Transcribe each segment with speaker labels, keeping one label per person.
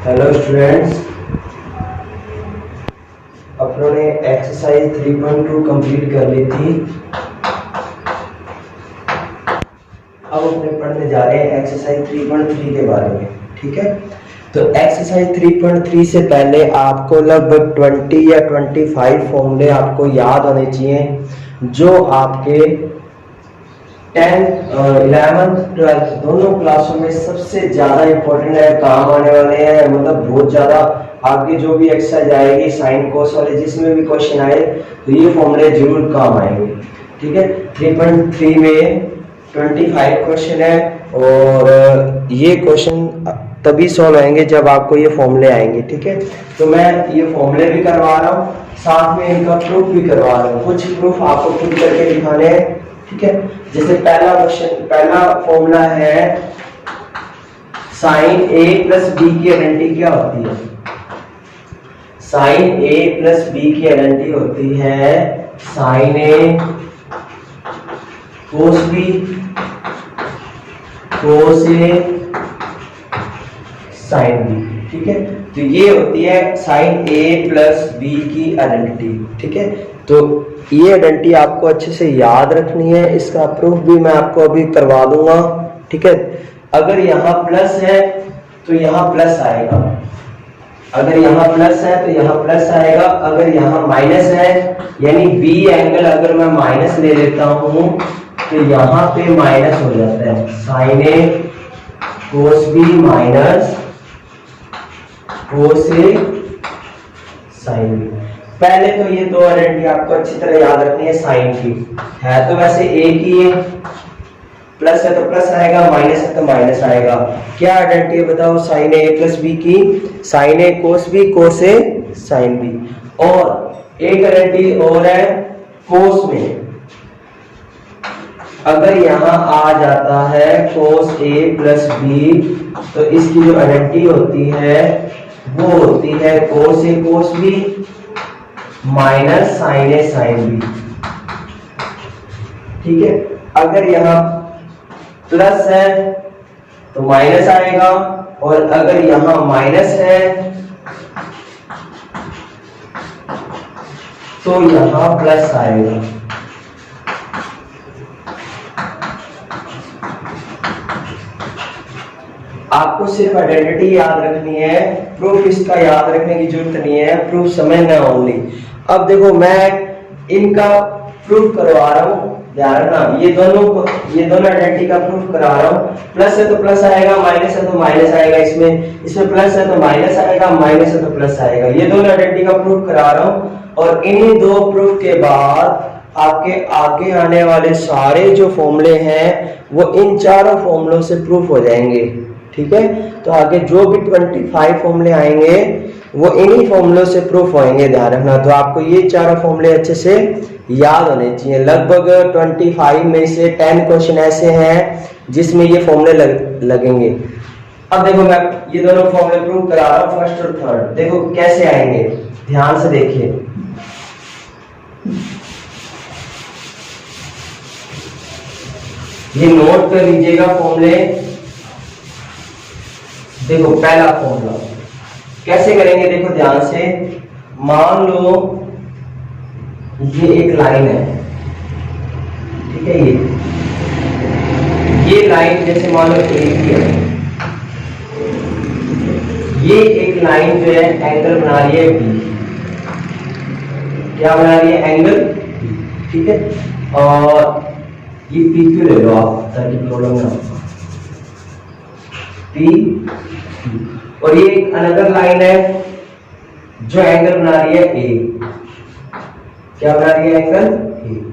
Speaker 1: Hello students, अपनों ने exercise 3.2 complete कर ली थी। अब अपने पढ़ने जा रहे हैं एक्सरसाइज 3.3 के बारे में। ठीक है, तो एक्सरसाइज 3.3 से पहले आपको लगभग 20 या 25 फॉर्मूले आपको याद होने चाहिए जो आपके 10th, 11th, 12th दोनों क्लासों में सबसे ज्यादा इंपॉर्टेंट है, काम आने वाले हैं। मतलब बहुत ज्यादा आगे जो भी एक्सरसाइज आएगी साइन कोस वाले जिसमें भी क्वेश्चन आए तो ये फॉर्मूले जरूर काम आएंगे। ठीक है, 3.3 में 25 क्वेश्चन है और ये क्वेश्चन तभी सॉल्व होंगे जब आपको ये फॉर्मूले आएंगे। ठीक है, तो मैं ये फॉर्मूले भी करवा रहा हूँ, साथ में इनका प्रूफ भी करवा रहा हूँ। कुछ प्रूफ आपको खुद करके दिखाने हैं। ठीक है, जैसे पहला क्वेश्चन, पहला फॉर्मूला है साइन ए प्लस बी की आइडेंटिटी क्या होती है। साइन ए प्लस बी की आइडेंटिटी होती है साइन ए कोस बी कोस ए साइन बी। ठीक है, तो ये होती है साइन ए प्लस बी की आइडेंटिटी। ठीक है, तो ये आइडेंटिटी आपको अच्छे से याद रखनी है, इसका प्रूफ भी मैं आपको अभी करवा दूंगा। ठीक है, अगर यहाँ प्लस है तो यहाँ प्लस आएगा, अगर यहाँ प्लस है तो यहाँ प्लस आएगा, अगर यहाँ माइनस है यानी बी एंगल अगर मैं माइनस ले लेता हूं तो यहाँ पे माइनस हो जाता है। साइन ए कोस बी माइनस कोस ए साइन बी। पहले तो ये दो आइडेंटिटी आपको अच्छी तरह याद रखनी है। साइन की है तो वैसे ए की है, प्लस है तो प्लस आएगा, माइनस है तो माइनस आएगा। क्या आइडेंटिटी है बताओ साइन ए प्लस बी की? साइन ए कोस बी कोस ए साइन बी। और एक आइडेंटिटी और है कोस में, अगर यहां आ जाता है कोस ए प्लस बी तो इसकी जो आइडेंटिटी होती है वो होती है कोस ए कोस बी माइनस साइन ए साइन बी। ठीक है, अगर यहां प्लस है तो माइनस आएगा और अगर यहां माइनस है तो यहां प्लस आएगा। आपको सिर्फ आइडेंटिटी याद रखनी है, प्रूफ इसका याद रखने की जरूरत नहीं है, प्रूफ समझना ओनली। अब देखो मैं इनका प्रूफ करवा रहा हूं, ध्यान रखना, ये दोनों आइडेंटिटी का प्रूफ करा रहा हूं। प्लस है तो प्लस आएगा, माइनस है तो माइनस आएगा, इसमें प्लस है तो माइनस आएगा, माइनस है तो प्लस आएगा। ये दोनों आइडेंटिटी का प्रूफ करा रहा हूं और इन्हीं दो प्रूफ के बाद आपके आगे आने वाले सारे जो फॉर्मूले हैं वो इन चारों फॉर्मूलों से प्रूफ हो जाएंगे। ठीक है, तो आगे जो भी 25 फॉर्मूले आएंगे वो इन्हीं फॉर्मूलों से प्रूफ होंगे, ध्यान रखना। तो आपको ये चारों फॉर्मूले अच्छे से याद होने चाहिए। लगभग 25 में से 10 क्वेश्चन ऐसे हैं जिसमें ये फॉर्मूले लगेंगे। अब देखो मैं ये दोनों फॉर्मूले प्रूफ करा रहा हूं, फर्स्ट और थर्ड। देखो कैसे आएंगे, ध्यान से देखिए। ये नोट कर लीजिएगा फॉर्मूले। देखो पहला फॉर्मूला कैसे करेंगे, देखो ध्यान से। मान लो ये एक लाइन है, ठीक है, ये लाइन जैसे मान लो ए की है, ये एक लाइन जो है एंगल बना रही है बी। क्या बना रही है? एंगल। ठीक है, और ये पी क्यू ले लो आप ताकि प्रॉब्लम ना हो। पी और ये एक अनदर लाइन है जो एंगल बना रही है ए। क्या बना रही है? Angle A.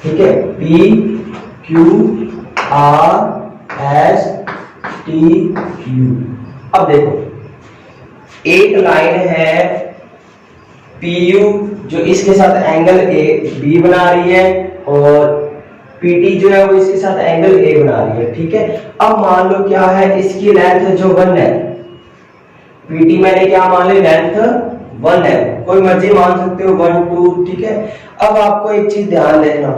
Speaker 1: ठीक है, P Q R S T U। अब देखो एक लाइन है PU जो इसके साथ एंगल ए बी बना रही है और PT जो है वो इसके साथ एंगल ए बना रही है, ठीक है। अब मान लो क्या है, इसकी लेंथ जो 1 है, PT मैंने क्या मान ली, लेंथ 1 है, कोई मर्जी मान सकते हो 1 2, ठीक है। अब आपको एक चीज ध्यान देना,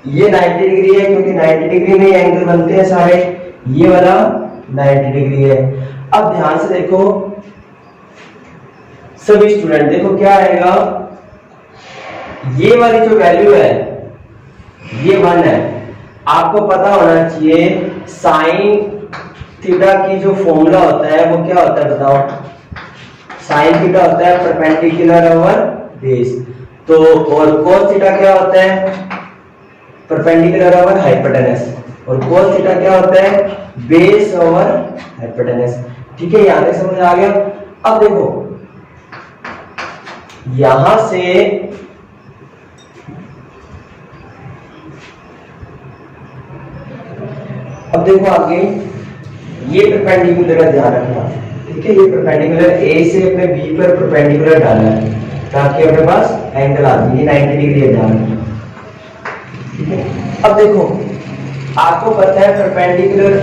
Speaker 1: ये 90 डिग्री है क्योंकि 90 डिग्री में एंगल बनते हैं सारे, ये वाला 90 डिग्री है। अब ध्यान से देखो सभी स्टूडेंट, देखो क्या आएगा, ये वाली जो वैल्यू है ये 1 है। आपको पता होना चाहिए साइन थीटा की जो फॉर्मूला होता है वो क्या होता है बताओ, साइन थीटा होता है परपेंडिकुलर ओवर बेस, तो और cos थीटा क्या होता है, परपेंडिकुलर ओवर हाइपोटेनस, और cos थीटा क्या होता है, बेस ओवर हाइपोटेनस, ठीक है। यहां तक समझ आ गया। अब देखो यहां से अब देखो आगे ये परपेंडिकुलर का ध्यान रखना, ठीक है। ये परपेंडिकुलर ए से अपने बी पर परपेंडिकुलर डालना है ताकि अपने पास एंगल आ जाए, ये 90 डिग्री है, ध्यान रखना, ठीक है। अब देखो आपको पता है परपेंडिकुलर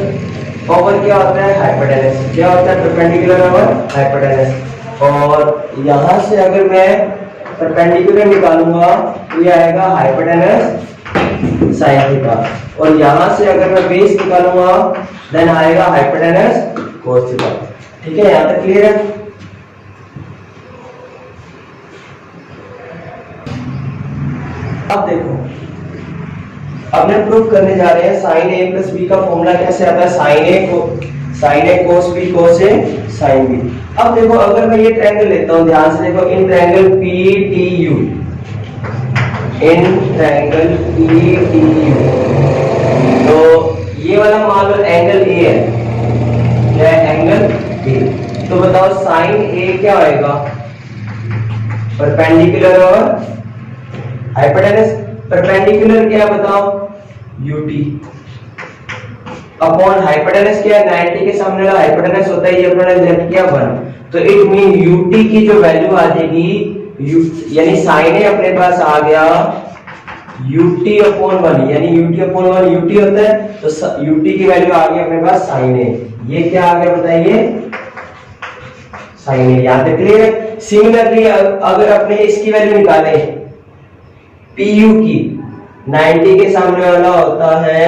Speaker 1: ओवर क्या होता है, हाइपोटेनस, क्या होता है परपेंडिकुलर ओवर हाइपोटेनस, और यहां से अगर मैं परपेंडिकुलर निकालूंगा तो ये आएगा हाइपोटेनस साइन थीटा, और यहां से अगर मैं बेस निकालूंगा देन आएगा हाइपोटेनस कोस थीटा, ठीक है। यहां तक क्लियर है। अब देखो अब मैं प्रूफ करने जा रहे हैं साइन ए प्लस बी का फॉर्मूला कैसे आता है, साइन ए कोस बी कोस ए साइन बी। अब देखो अगर मैं ये ट्रायंगल लेता हूं, ध्यान से देखो, in triangle PTU, in triangle PTU, तो ये वाला मान लो एंगल ए है, क्या है, एंगल ए, तो बताओ साइन ए क्या होएगा, परपेंडिकुलर और हाइपोटेनस, परपेंडिकुलर क्या बताओ, UT अपॉन हाइपोटेनस क्या है, 90 के सामने वाला हाइपोटेनस होता है, ये अपने लेफ्ट किया 1, तो इट मीन UT की जो वैल्यू आ जाएगी, यानी साइन ए अपने पास आ गया UT अपॉन 1, यानी UT अपॉन 1 UT होता है, तो UT की वैल्यू आ गई अपने पास साइन ए, ये क्या आ गया बताइए, साइन ए। याद है, क्लियर। सिमिलरली अगर अपने इसकी वैल्यू निकाले PU की, 90 के सामने वाला होता है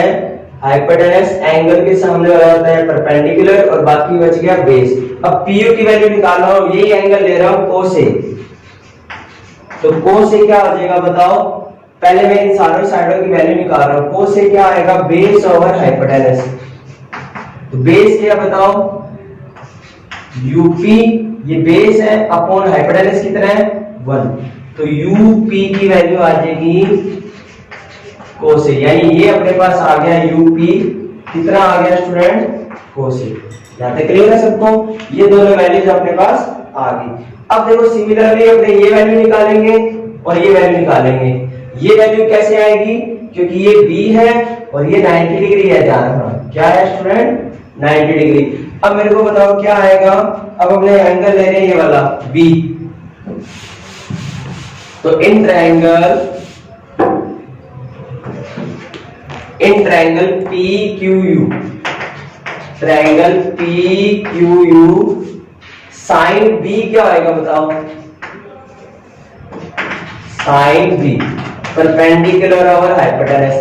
Speaker 1: हाइपोटेनस, एंगल के सामने वाला होता है परपेंडिकुलर, और बाकी बच गया बेस। अब PU की वैल्यू निकाल रहा हूं, यही एंगल ले रहा हूं cos A, तो cos A क्या हो जाएगा बताओ, पहले मैं इन सारों साइडों की वैल्यू निकाल रहा हूं, cos A क्या आएगा, बेस ओवर हाइपोटेनस, तो बेस क्या बताओ, UP, ये बेस है, अपॉन हाइपोटेनस कितना है 1, तो UP की वैल्यू आ जाएगी cos A, यानी ये अपने पास आ गया UP, कितना आ गया स्टूडेंट, cos A। यहां तक क्लियर है सबको, ये दोनों वैल्यूज अपने पास आ गई। अब देखो सिमिलरली अपने ये वैल्यू निकालेंगे और ये वैल्यू निकालेंगे, ये वैल्यू कैसे आएगी, क्योंकि ये B है और ये 90 डिग्री है, ध्यान रखना, क्या है स्टूडेंट, 90 डिग्री। अब मेरे को बताओ क्या आएगा, अब अपने एंगल ले रहे हैं ये वाला B, तो इन triangle PQU, triangle PQU, sine B क्या आएगा बताओ, sine B perpendicular over hypotenuse,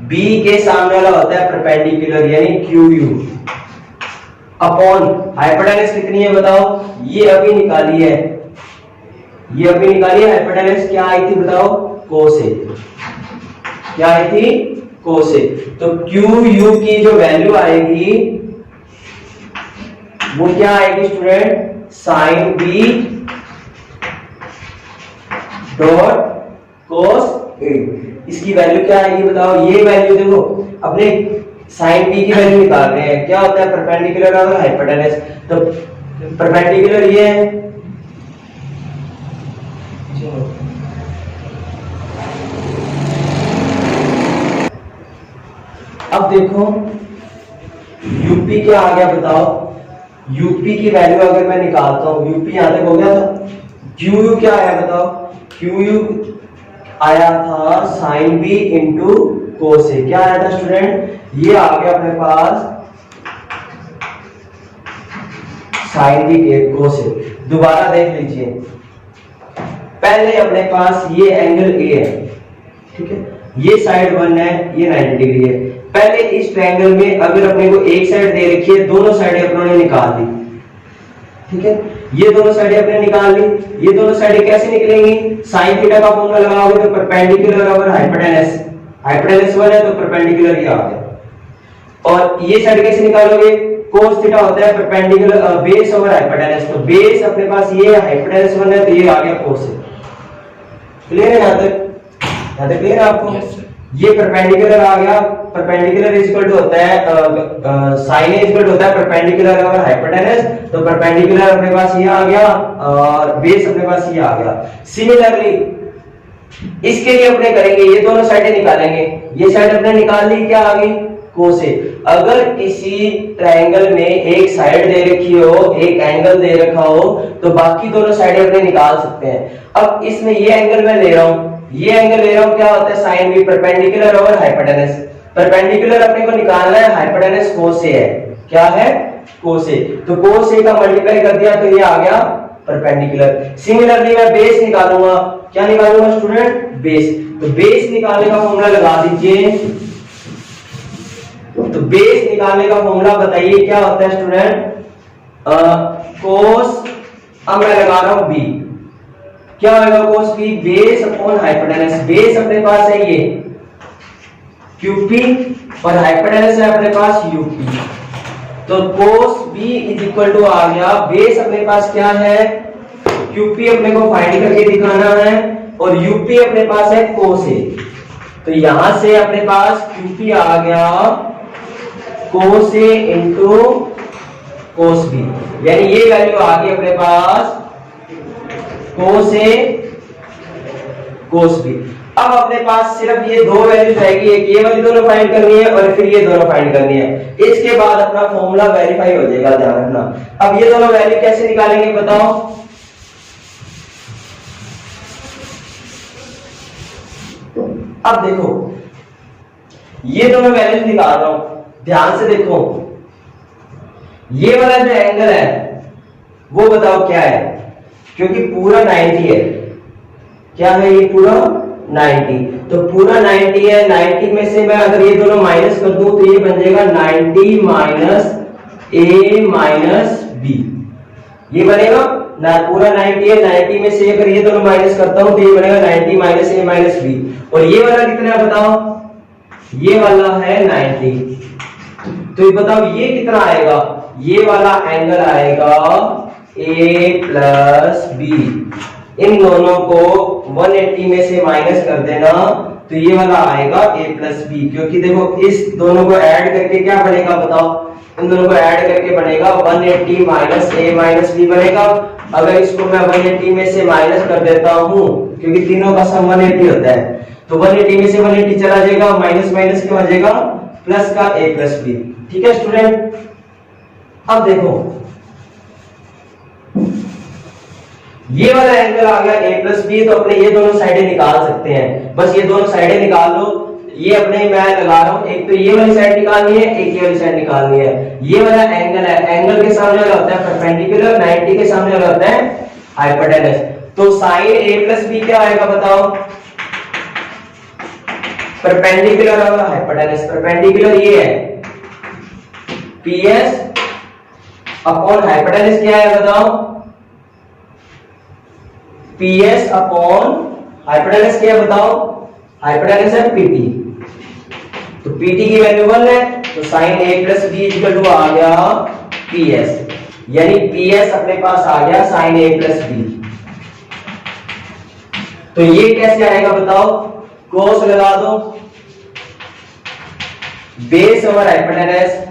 Speaker 1: B के सामने वाला होता है परपेंडिकुलर यानी QU, अपॉन हाइपोटेनस कितनी है बताओ, ये अभी निकाली है, ये अभी निकाली है, हाइपोटेनस क्या आई थी बताओ, cos A, क्या आई थी, cos A, तो QU की जो वैल्यू आएगी वो क्या आएगी student, sine B dot cos A, इसकी वैल्यू क्या आएगी बताओ, ये वैल्यू देखो अपने साइन B की वैल्यू निकाल रहे हैं, क्या होता है परपेंडिकुलर और हाइपोटेनस, तो परपेंडिकुलर ये है, अब देखो UP क्या आ गया बताओ, UP की वैल्यू अगर मैं निकालता हूं, UP यहां तक हो गया था, QU क्या आया बताओ, क्यू आया था साइन बी इंटू कोस ए। क्या आया था स्टूडेंट? ये आ गया अपने पास साइन बी के कोस ए। दोबारा देख लीजिए, पहले अपने पास ये एंगल ए है, ठीक है, ये साइड 1 है, ये 90 डिग्री है। पहले इस ट्रायंगल में अगर अपने को एक साइड दे रखी है, दोनों साइडें अपनों ने निकाल दी, ठीक है, ये दोनों साइडें अपने निकाल ली। ये दोनों साइडें कैसे निकलेंगी? साइन थीटा का फॉर्मूला लगाओगे तो परपेंडिकुलर ओवर हाइपोटेनस, हाइपोटेनस 1 है तो परपेंडिकुलर ये आ गया। और ये साइड कैसे निकालोगे? कोस थीटा होता है परपेंडिकुलर बेस ओवर हाइपोटेनस, तो बेस अपने पास ये हाइपोटेनस 1 है तो ये आ गया कोस ए। क्लियर है? यहाँ तक क्लियर है आपको? yes, ये परपेंडिकुलर आ गया, परपेंडिकुलर इज इक्वल टू होता है sine A is equal to होता है परपेंडिकुलर ओवर हाइपोटेनस, तो परपेंडिकुलर अपने पास ये आ गया और बेस अपने पास ये आ गया। सिमिलरली इसके लिए अपने करेंगे, ये दोनों साइडें निकालेंगे, ये साइड अपने निकाल ली, क्या आ गई? कोस ए। अगर किसी ट्रायंगल में एक साइड दे रखी हो, एक एंगल दे रखा हो, तो बाकी दोनों साइडें अपने निकाल सकते हैं। अब इसमें ये एंगल मैं ले रहा हूं, ये एंगल ले रहा हूं, क्या होता है? Sine B perpendicular over hypotenuse. Perpendicular अपने को निकालना है, हाइपोटेनस कोस ए है। क्या है? कोस ए। तो कोस ए का मल्टीप्लाई कर दिया तो ये आ गया परपेंडिकुलर। सिमिलरली मैं बेस निकालूंगा, क्या निकालूंगा स्टूडेंट? बेस। तो बेस निकालने का फॉर्मूला लगा दीजिए। तो बेस निकालने का फॉर्मूला बताइए क्या होता है स्टूडेंट? कोस, अब मैं लगा रहा हूं बी, क्या होगा? Cos B base upon hypotenuse. Base अपने पास है ये क्यूपी और हाइपोटेनस है अपने पास यूपी, तो cos B is equal to आ गया, बेस अपने पास क्या है? क्यूपी अपने को फाइंड करके दिखाना है और यूपी अपने पास है कोस ए। तो यहां से अपने पास क्यूपी आ गया कोस ए इंटू कोस बी, यानी ये वैल्यू आ गई अपने पास कोस ए कोस बी। अब अपने पास सिर्फ ये दो वैल्यूज रहेगी, एक ये वाली दोनों फाइंड करनी है और फिर ये दोनों फाइंड करनी है। इसके बाद अपना फॉर्मूला वेरीफाई हो जाएगा, ध्यान रखना। अब ये दोनों वैल्यू कैसे निकालेंगे बताओ? अब देखो, ये दोनों वैल्यूज निकाल रहा हूं, ध्यान से देखो। ये वाला जो एंगल है वो बताओ क्या है? क्योंकि पूरा 90 है, क्या है ये? पूरा 90। तो पूरा 90 है, 90 में से मैं अगर ये दोनों माइनस कर दूं तो ये बन जाएगा 90 माइनस ए माइनस बी, ये बनेगा ना। पूरा 90 है, 90 में से अगर ये दोनों माइनस करता हूं तो ये बनेगा 90 माइनस ए माइनस बी। और ये वाला कितना है बताओ? ये वाला है 90, तो ये बताओ ये कितना आएगा? ये वाला एंगल आएगा ए प्लस बी। इन दोनों को 180 में से माइनस कर देना तो ये वाला आएगा ए प्लस बी, क्योंकि देखो इस दोनों को ऐड करके क्या बनेगा बताओ? इन दोनों को ऐड करके बनेगा 180 माइनस ए माइनस बी बनेगा। अगर इसको मैं 180 में से माइनस कर देता हूं, क्योंकि तीनों का सम 180 होता है, तो 180 में से 180 चला जाएगा, माइनस माइनस क्या हो जाएगा? प्लस का ए प्लस बी। ठीक है स्टूडेंट? अब देखो ये वाला एंगल आ गया ए प्लस बी, तो अपने ये दोनों साइडें निकाल सकते हैं। बस ये दोनों साइडें निकाल लो। ये अपने मैं लगा रहा हूं, एक तो ये वाली साइड निकालनी है, एक ये वाली साइड निकालनी है। ये वाला एंगल है, एंगल के सामने वाला होता है परपेंडिकुलर, 90 के सामने वाला होता है हाइपोटेनस। तो साइन ए प्लस बी क्या आएगा बताओ? परपेंडिकुलर और हाइपोटेनस। परपेंडिकुलर ये है पीएस अपॉन हाइपोटेनस क्या है बताओ? पीएस अपॉन हाइपोटेनस क्या है बताओ? हाइपोटेनस है पीटी। तो पीटी की वैल्यू 1 है, तो sine A plus B equal to आ गया पीएस, यानी पीएस अपने पास आ गया साइन ए प्लस बी। तो ये कैसे आएगा बताओ? कोस लगा दो, बेस ओवर हाइपोटेनस।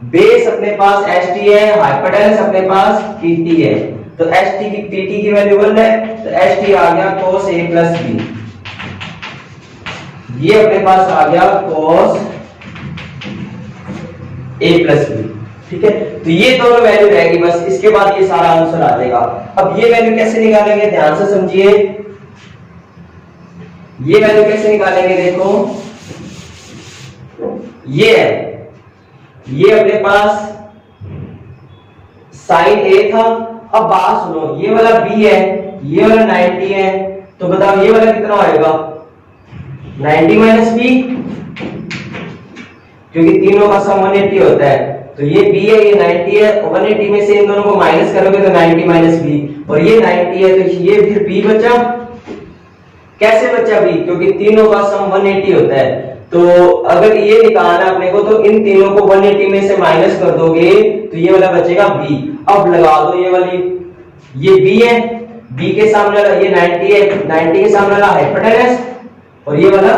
Speaker 1: बेस अपने पास एच टी है, हाइपोटेनस अपने पास पीटी है, तो एच टी की पीटी की वैल्यू 1 है, तो एच टी आ गया कोस ए प्लस बी। ये अपने पास आ गया कोस ए प्लस बी। ठीक है, तो ये दोनों वैल्यू रहेगी बस, इसके बाद ये सारा आंसर आ जाएगा। अब ये वैल्यू कैसे निकालेंगे, ध्यान से समझिए। ये वैल्यू कैसे निकालेंगे, देखो ये है, ये अपने पास साइन ए था। अब बात सुनो, ये वाला बी है, ये वाला 90 है, तो बताओ ये वाला कितना आएगा, 90 माइनस बी, क्योंकि तीनों का सम 180 होता है। तो ये b है, ये 90 है, 180 में से इन दोनों को माइनस करोगे तो 90 माइनस बी, और ये 90 है, तो ये फिर b बचा। कैसे बचा b, क्योंकि तीनों का सम 180 होता है। तो अगर ये निकालना अपने को, तो इन तीनों को 180 में से माइनस कर दोगे तो ये वाला बचेगा b। अब लगा दो ये वाली, ये b है, b के सामने वाला ये 90 है, 90 के सामने वाला हाइपोटेनस, और ये वाला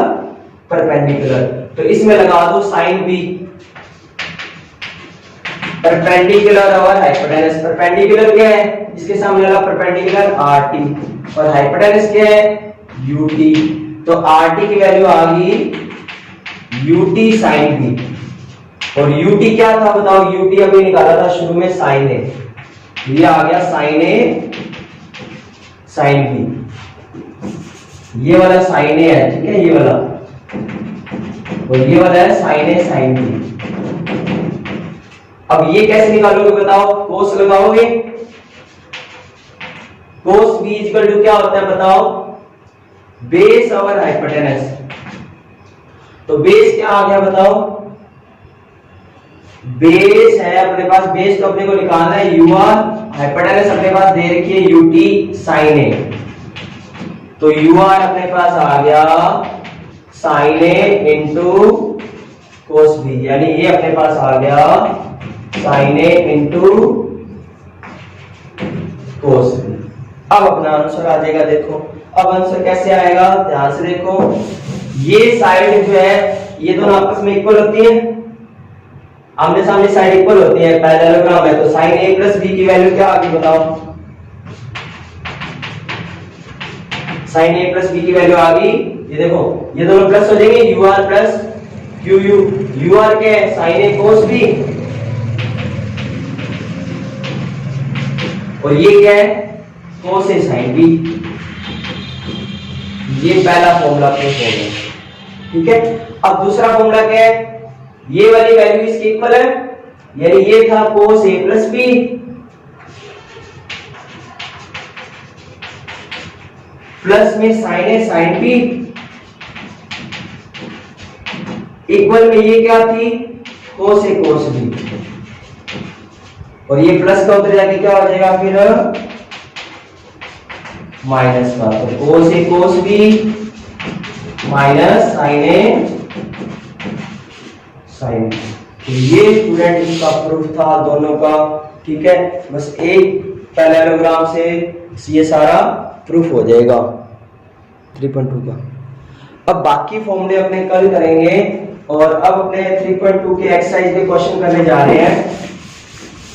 Speaker 1: परपेंडिकुलर। तो इसमें लगा दो साइन b, परपेंडिकुलर और हाइपोटेनस। परपेंडिकुलर क्या है, इसके सामने वाला परपेंडिकुलर rt, और हाइपोटेनस क्या है, ut। तो rt की वैल्यू आ गई ut sin b, और ut क्या था बताओ, ut अभी निकाला था शुरू में sin a, ये आ गया sin a sin b, ये वाला sin a है, ठीक है, ये वाला, और ये वाला है sin a sin b। अब ये कैसे निकालोगे बताओ, कोस लगाओगे, कोस b इक्वल टू क्या होता है बताओ, बेस ओवर हाइपोटेनस। तो बेस क्या आ गया बताओ, बेस है अपने पास, बेस तो अपने को निकालना है ur, हाइपोटेनस अपने पास दे रखी है ut sin a, तो ur अपने पास आ गया sin a into cos b, यानी ये अपने पास आ गया sin a into cos b। अब अपना आंसर आ जाएगा, देखो अब आंसर कैसे आएगा, ध्यान से देखो। ये साइड जो है ये दोनों आपस में इक्वल होती है, आमने सामने साइड इक्वल होती है, पैरेललोग्राम है, तो sin a प्लस b की वैल्यू क्या आ गई बताओ, sin a प्लस b की वैल्यू आ गई, ये देखो ये दोनों प्लस हो जाएंगे, ur प्लस qu, ur के sin a cos b, और ये क्या है cos a sin b। ये पहला फॉर्मूला प्रूफ हो गया, ठीक है। अब दूसरा फॉर्मूला क्या है, ये वाली वैल्यू इसकी इक्वल है, यानी ये था cos a plus b, plus में sin a sin b, equal में ये क्या थी cos a cos b, और ये प्लस का उधर जाके क्या हो जाएगा फिर माइनस का, तो cos a cos b minus sin a sin b। तो ये स्टूडेंट इसका प्रूफ था दोनों का, ठीक है। बस एक पैरेललोग्राम से ये सारा प्रूफ हो जाएगा 3.2 का। अब बाकी फॉर्मूले अपने कल करेंगे, और अब अपने 3.2 के एक्सरसाइज के क्वेश्चन करने जा रहे हैं।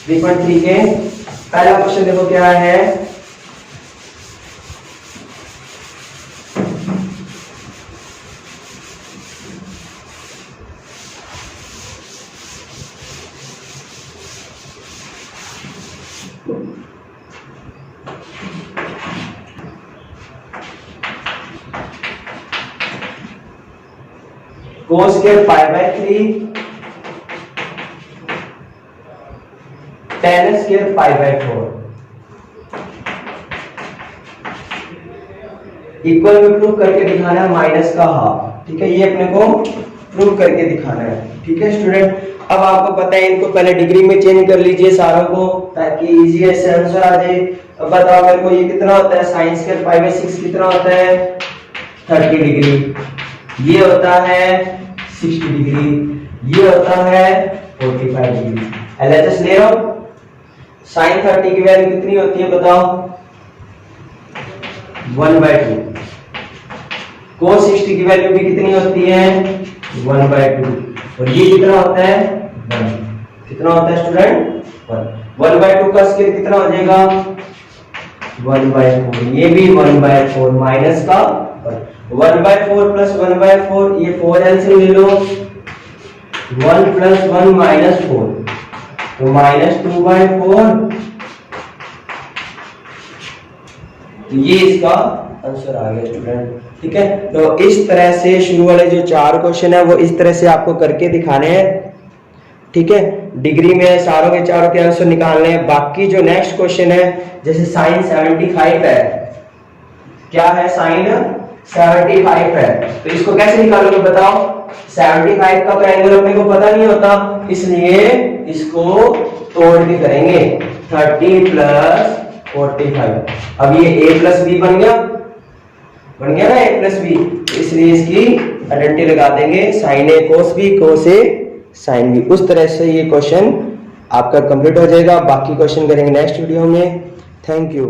Speaker 1: 3.3 के पहला क्वेश्चन देखो क्या है, cos square pi by 3 tan square pi by 4 equal में प्रूव करके दिखाना है माइनस का हाफ, ठीक है। ये अपने को प्रूव करके दिखाना है, ठीक है स्टूडेंट। अब आपको पता है, इनको पहले डिग्री में चेंज कर लीजिए सारों को, ताकि इजी से आंसर आ जाए। अब बताओ मेरे को ये कितना होता है, sin स्क्वायर पाई बाय 6 कितना होता है 30 डिग्री, ये होता है 60 डिग्री, ये होता है 45 डिग्री। एलएचएस ले रहा हूं, sin 30 की वैल्यू कितनी होती है बताओ 1/2, cos 60 की वैल्यू भी कितनी होती है 1/2, और ये कितना होता है 1, कितना होता है स्टूडेंट 1/2 का स्क्वायर कितना हो जाएगा 1/4, ये भी 1/4 माइनस का 1/4 प्लस 1/4, ये 4 एलसीएम ले लो, 1 + 1 - 4, तो -2/4, तो ये इसका आंसर आ गया स्टूडेंट। ठीक है, तो इस तरह से शुरू वाले जो 4 क्वेश्चन है वो इस तरह से आपको करके दिखाने हैं। ठीक है, डिग्री में सारों के चारों के आंसर निकालने हैं। बाकी जो नेक्स्ट क्वेश्चन है, जैसे साइन 75 है, क्या है, साइन 75 है, तो इसको कैसे निकालोगे बताओ। 75 का तो एंगल अपने को पता नहीं होता, इसलिए इसको तोड़ के करेंगे। 30 + 45, अब ये a + b बन गया ना, a + b, इसलिए इसकी आइडेंटिटी लगा देंगे, sin a cos b cos a sin b। उस तरह से ये क्वेश्चन आपका कंप्लीट हो जाएगा। बाकी क्वेश्चन करेंगे नेक्स्ट वीडियो में। Thank you.